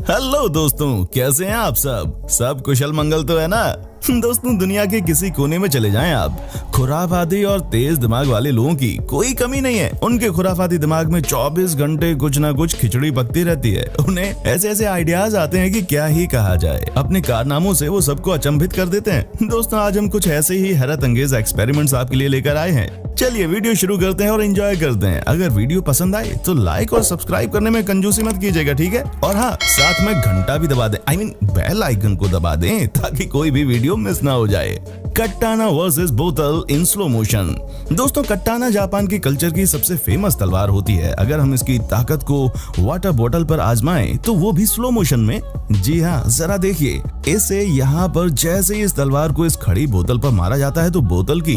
Hello दोस्तों, कैसे हैं आप सब कुशल मंगल तो है ना। दोस्तों, दुनिया के किसी कोने में चले जाएं आप, खुराफाती और तेज दिमाग वाले लोगों की कोई कमी नहीं है। उनके खुराफाती दिमाग में 24 घंटे कुछ ना कुछ खिचड़ी पकती रहती है। उन्हें ऐसे ऐसे आइडियाज आते हैं कि क्या ही कहा जाए। अपने कारनामों से वो सबको अचंभित कर देते हैं। दोस्तों, आज हम कुछ ऐसे ही हैरत अंगेज एक्सपेरिमेंट्स आपके लिए लेकर आए हैं। चलिए वीडियो शुरू करते हैं और एंजॉय करते हैं। अगर वीडियो पसंद आए तो लाइक और सब्सक्राइब करने में कंजूसी मत कीजिएगा, ठीक है। और हाँ, साथ में घंटा भी दबा दें, बेल आइकन को दबा दें ताकि कोई भी वीडियो मिस ना हो जाए। कट्टाना वर्सेस बोतल इन स्लो मोशन। दोस्तों, कट्टाना जापान की कल्चर की सबसे फेमस तलवार होती है। अगर हम इसकी ताकत को वाटर बोतल पर आजमाएं तो वो भी स्लो मोशन में। जी हाँ, जरा देखिए इसे। यहाँ पर जैसे ही इस तलवार को इस खड़ी बोतल पर मारा जाता है तो बोतल की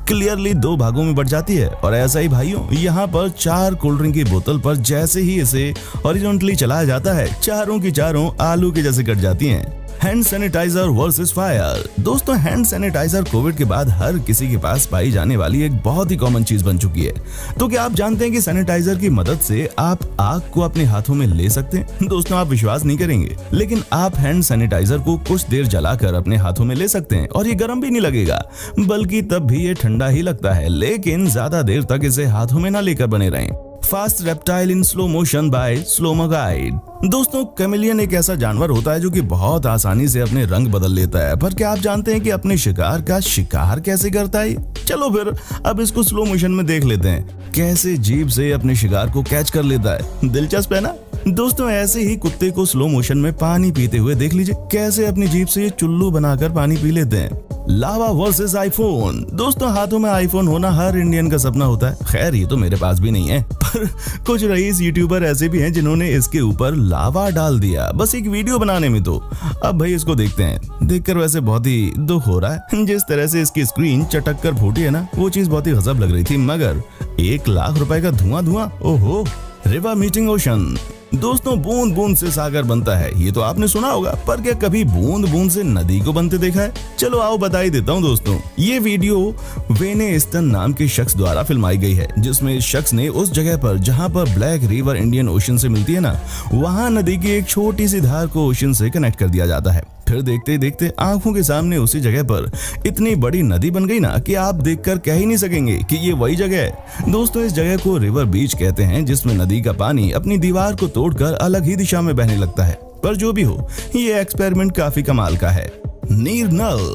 क्लियरली 2 भागों में बढ़ जाती है। और ऐसा ही भाइयों, यहाँ पर 4 कोल्ड ड्रिंक की बोतल पर जैसे ही इसे हॉरिजॉन्टली चलाया जाता है, चारों की चारों आलू के जैसे कट जाती हैं। Hand sanitiser versus fire. दोस्तों, हैंड सैनिटाइजर कोविड के बाद हर किसी के पास पाई जाने वाली एक बहुत ही कॉमन चीज बन चुकी है। तो क्या आप जानते हैं कि सैनिटाइजर की मदद से आप आग को अपने हाथों में ले सकते हैं? दोस्तों, आप विश्वास नहीं करेंगे, लेकिन आप हैंड सैनिटाइजर को कुछ देर जलाकर अपने हाथों में ले सकते हैं और ये गर्म भी नहीं लगेगा, बल्कि तब भी ये ठंडा ही लगता है। लेकिन ज्यादा देर तक इसे हाथों में ना लेकर बने रहें। Fast reptile in slow motion by slomo guide. दोस्तों, कैमेलियन एक ऐसा जानवर होता है जो कि बहुत आसानी से अपने रंग बदल लेता है। पर क्या आप जानते हैं कि अपने शिकार का शिकार कैसे करता है? चलो फिर अब इसको स्लो मोशन में देख लेते हैं, कैसे जीभ से अपने शिकार को कैच कर लेता है। दिलचस्प है ना। दोस्तों, ऐसे ही कुत्ते को स्लो मोशन में पानी पीते हुए देख लीजिए, कैसे अपनी जीभ से ये चुल्लू बनाकर पानी पी लेते हैं। लावा वर्सेस आईफोन। दोस्तों, हाथों में आईफोन होना हर इंडियन का सपना होता है। खैर, ये तो मेरे पास भी नहीं है, पर कुछ रईस यूट्यूबर ऐसे भी हैं जिन्होंने इसके ऊपर लावा डाल दिया, बस एक वीडियो बनाने में। तो अब भाई इसको देखते हैं। देखकर वैसे बहुत ही दुख हो रहा है। जिस तरह से इसकी स्क्रीन चटक कर फूटी है ना, वो चीज बहुत ही गजब लग रही थी। मगर 1 लाख रुपए का धुआं। ओहो। River meeting ocean. दोस्तों, बूंद बूंद से सागर बनता है, ये तो आपने सुना होगा, पर क्या कभी बूंद बूंद से नदी को बनते देखा है? चलो आओ बता ही देता हूँ दोस्तों। ये वीडियो वेने ईस्टन नाम के शख्स द्वारा फिल्माई गई है, जिसमें इस शख्स ने उस जगह पर जहाँ पर ब्लैक रिवर इंडियन ओशन से मिलती है ना, वहाँ नदी की एक छोटी सी धार को ओशन से कनेक्ट कर दिया जाता है। फिर देखते देखते आंखों के सामने उसी जगह पर इतनी बड़ी नदी बन गई ना कि आप देखकर कह ही नहीं सकेंगे कि ये वही जगह है। दोस्तों, इस जगह को रिवर बीच कहते हैं, जिसमें नदी का पानी अपनी दीवार को तोड़कर अलग ही दिशा में बहने लगता है। पर जो भी हो, ये एक्सपेरिमेंट काफी कमाल का है। नीर नल।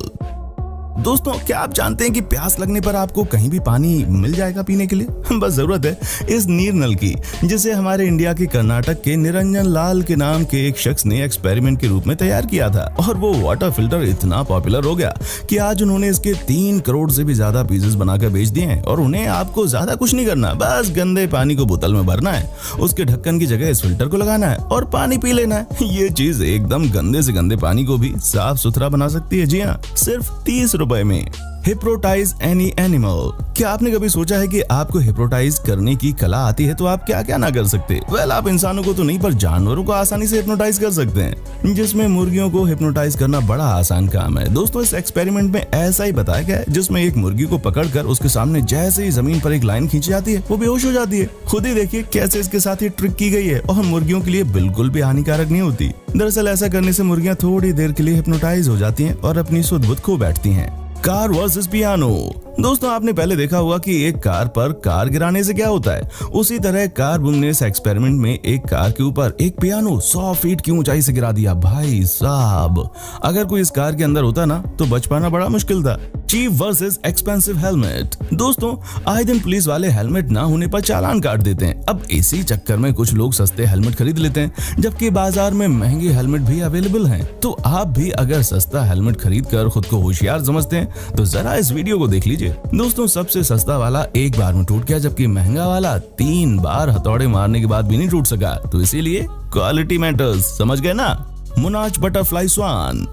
दोस्तों, क्या आप जानते हैं कि प्यास लगने पर आपको कहीं भी पानी मिल जाएगा पीने के लिए? बस जरूरत है इस नीर नल की, जिसे हमारे इंडिया के कर्नाटक के निरंजन लाल के नाम के एक शख्स ने एक्सपेरिमेंट के रूप में तैयार किया था। और वो वाटर फिल्टर इतना पॉपुलर हो गया कि आज उन्होंने इसके 3 करोड़ से भी ज्यादा पीसेस बनाकर बेच दिए हैं। और उन्हें आपको ज्यादा कुछ नहीं करना, बस गंदे पानी को बोतल में भरना है, उसके ढक्कन की जगह इस फिल्टर को लगाना है और पानी पी लेना है। ये चीज एकदम गंदे से गंदे पानी को भी साफ सुथरा बना सकती है। जी हाँ, सिर्फ 30 रुपए में। Hypnotise any animal. क्या आपने कभी सोचा है कि आपको हिप्नोटाइज करने की कला आती है तो आप क्या क्या ना कर सकते? आप इंसानों को तो नहीं, पर जानवरों को आसानी से हिप्नोटाइज कर सकते हैं, जिसमें मुर्गियों को हिप्नोटाइज करना बड़ा आसान काम है। दोस्तों, इस एक्सपेरिमेंट में ऐसा ही बताया गया है, जिसमें एक मुर्गी को पकड़कर उसके सामने जैसे ही जमीन पर एक लाइन खींची जाती है, वो बेहोश हो जाती है। खुद ही देखिए कैसे इसके साथ ये ट्रिक की गई है, और मुर्गियों के लिए बिल्कुल भी हानिकारक नहीं होती। दरअसल ऐसा करने से मुर्गियां थोड़ी देर के लिए हिप्नोटाइज हो जाती हैं और अपनी सुध बुध खो बैठती हैं। Car versus piano. दोस्तों, आपने पहले देखा होगा कि एक कार पर कार गिराने से क्या होता है। उसी तरह कार बुंग ने इस एक्सपेरिमेंट में एक कार के ऊपर एक पियानो 100 फीट की ऊंचाई से गिरा दिया। भाई साहब, अगर कोई इस कार के अंदर होता ना तो बच पाना बड़ा मुश्किल था। Cheap versus expensive helmet. दोस्तों, आए दिन पुलिस वाले हेलमेट ना होने पर चालान काट देते हैं। अब इसी चक्कर में कुछ लोग सस्ते हेलमेट खरीद लेते हैं, जबकि बाजार में महंगे हेलमेट भी अवेलेबल हैं। तो आप भी अगर सस्ता हेलमेट खरीद कर खुद को होशियार समझते हैं तो जरा इस वीडियो को देख लीजिए। दोस्तों, सबसे सस्ता वाला एक बार में टूट गया, जबकि महंगा वाला 3 बार हथौड़े मारने के बाद भी नहीं टूट सका। तो इसीलिए क्वालिटी मैटर्स, समझ गए ना। मोनार्च बटरफ्लाई स्वान।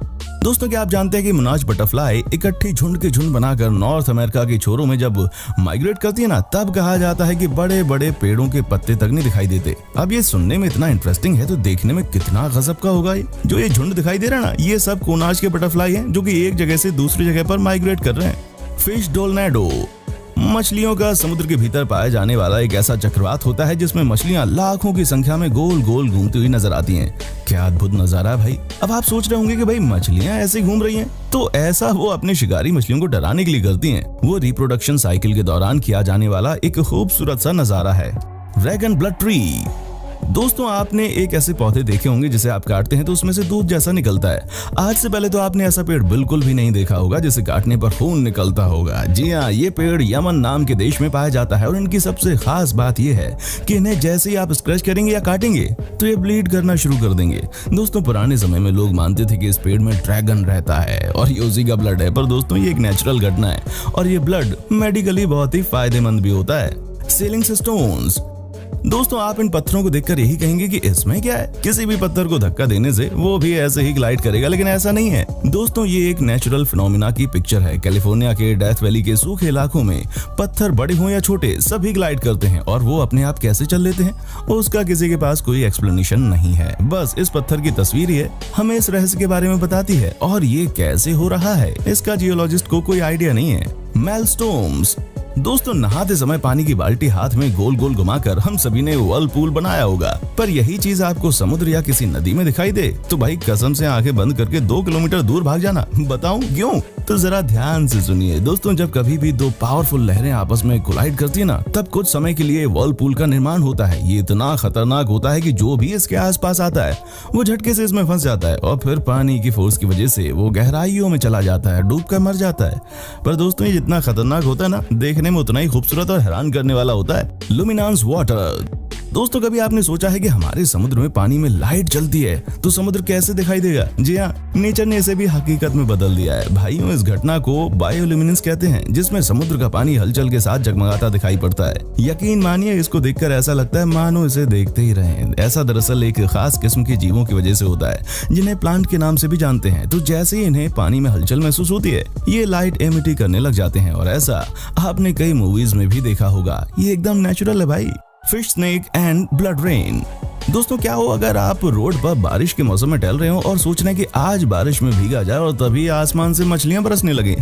दोस्तों, क्या आप जानते हैं कि मोनार्च बटरफ्लाई इकट्ठी झुंड के झुंड बनाकर नॉर्थ अमेरिका के छोरों में जब माइग्रेट करती है ना, तब कहा जाता है कि बड़े बड़े पेड़ों के पत्ते तक नहीं दिखाई देते। अब ये सुनने में इतना इंटरेस्टिंग है तो देखने में कितना गजब का होगा। जो ये झुंड दिखाई दे रहा है ना, ये सब कोनार्च के बटरफ्लाई हैं, जो कि एक जगह से दूसरी जगह पर माइग्रेट कर रहे हैं। फिश डोलनेडो। मछलियों का समुद्र के भीतर पाया जाने वाला एक ऐसा चक्रवात होता है जिसमें मछलियां लाखों की संख्या में गोल गोल घूमती हुई नजर आती हैं। क्या अद्भुत नजारा भाई। अब आप सोच रहे होंगे कि भाई मछलियां ऐसे घूम रही हैं, तो ऐसा वो अपने शिकारी मछलियों को डराने के लिए करती हैं। वो रिप्रोडक्शन साइकिल के दौरान किया जाने वाला एक खूबसूरत सा नजारा है। Dragon blood tree. दोस्तों, आपने एक ऐसे पौधे देखे होंगे जिसे आप काटते हैं तो उसमें से दूध जैसा निकलता है। आज से पहले तो आपने ऐसा पेड़ बिल्कुल भी नहीं देखा होगा जिसे काटने पर खून निकलता होगा। जी हाँ, ये पेड़ यमन नाम के देश में पाया जाता है और इनकी सबसे खास बात यह है कि इन्हें जैसे ही आप स्क्रैच करेंगे या काटेंगे तो ये ब्लीड करना शुरू कर देंगे। दोस्तों, पुराने समय में लोग मानते थे कि इस पेड़ में ड्रैगन रहता है और ये उसी का ब्लड है, पर दोस्तों ये एक नेचुरल घटना है और ये ब्लड मेडिकली बहुत ही फायदेमंद भी होता है। Selling stones. दोस्तों, आप इन पत्थरों को देखकर यही कहेंगे कि इसमें क्या है, किसी भी पत्थर को धक्का देने से वो भी ऐसे ही ग्लाइड करेगा, लेकिन ऐसा नहीं है। दोस्तों, ये एक नेचुरल फिनोमिना की पिक्चर है। कैलिफोर्निया के डेथ वैली के सूखे इलाकों में पत्थर बड़े हो या छोटे सभी ग्लाइड करते हैं और वो अपने आप कैसे चल लेते हैं उसका किसी के पास कोई एक्सप्लेनेशन नहीं है। बस इस पत्थर की तस्वीर ही हमें इस रहस्य के बारे में बताती है और ये कैसे हो रहा है इसका जियोलॉजिस्ट को कोई आइडिया नहीं है। मेलस्टोम्स। दोस्तों, नहाते समय पानी की बाल्टी हाथ में गोल गोल घुमाकर हम सभी ने व्हर्लपूल बनाया होगा, पर यही चीज आपको समुद्र या किसी नदी में दिखाई दे तो भाई कसम से आंखें बंद करके 2 किलोमीटर दूर भाग जाना। बताऊं क्यों? तो जरा ध्यान से सुनिए। दोस्तों, जब कभी भी दो पावरफुल लहरें आपस में कोलाइड करती है ना, तब कुछ समय के लिए व्हर्लपूल का निर्माण होता है। ये इतना खतरनाक होता है कि जो भी इसके आसपास आता है वो झटके से इसमें फंस जाता है और फिर पानी की फोर्स की वजह से वो गहराइयों में चला जाता है, डूब कर मर जाता है। पर दोस्तों, ये जितना खतरनाक होता है ना, देखने में उतना ही खूबसूरत और हैरान करने वाला होता है। लुमिनान्स वाटर। दोस्तों, कभी आपने सोचा है कि हमारे समुद्र में पानी में लाइट जलती है तो समुद्र कैसे दिखाई देगा? जी हाँ, नेचर ने इसे भी हकीकत में बदल दिया है। भाइयों, इस घटना को बायोल्यूमिनेंस कहते हैं, जिसमें समुद्र का पानी हलचल के साथ जगमगाता दिखाई पड़ता है। यकीन मानिए, इसको देखकर ऐसा लगता है मानो इसे देखते ही रहें। ऐसा दरअसल एक खास किस्म के जीवों की वजह से होता है जिन्हें प्लांट के नाम से भी जानते हैं। तो जैसे ही इन्हें पानी में हलचल महसूस होती है, ये लाइट एमिट करने लग जाते हैं और ऐसा आपने कई मूवीज में भी देखा होगा। ये एकदम नेचुरल है भाई। Fish snake and blood rain. दोस्तों, क्या हो अगर आप रोड पर बारिश के मौसम में टहल रहे हो और सोच रहे हैं कि आज बारिश में भीगा जाए और तभी आसमान से मछलियां बरसने लगे।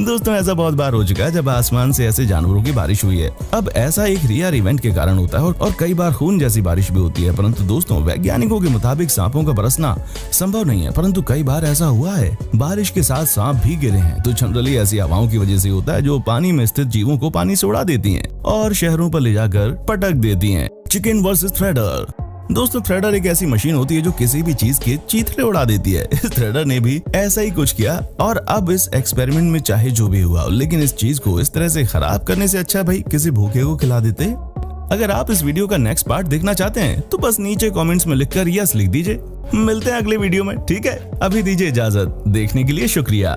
दोस्तों, ऐसा बहुत बार हो चुका है जब आसमान से ऐसे जानवरों की बारिश हुई है। अब ऐसा एक रियर इवेंट के कारण होता है और कई बार खून जैसी बारिश भी होती है। परंतु दोस्तों, वैज्ञानिकों के मुताबिक सांपों का बरसना संभव नहीं है, परंतु कई बार ऐसा हुआ है। बारिश के साथ सांप भी गिरे हैं। तो जनरली ऐसी हवाओं की वजह से होता है जो पानी में स्थित जीवों को पानी से उड़ा देती हैं और शहरों पर ले जाकर पटक देती हैं। Chicken versus threader. दोस्तों, थ्रेडर एक ऐसी मशीन होती है जो किसी भी चीज के चीथड़े उड़ा देती है। इस थ्रेडर ने भी ऐसा ही कुछ किया और अब इस एक्सपेरिमेंट में चाहे जो भी हुआ, लेकिन इस चीज को इस तरह से खराब करने से अच्छा भाई किसी भूखे को खिला देते। अगर आप इस वीडियो का नेक्स्ट पार्ट देखना चाहते हैं तो बस नीचे कमेंट्स में लिखकर यस लिख दीजिए। मिलते हैं अगले वीडियो में, ठीक है? अभी दीजिए इजाजत। देखने के लिए शुक्रिया।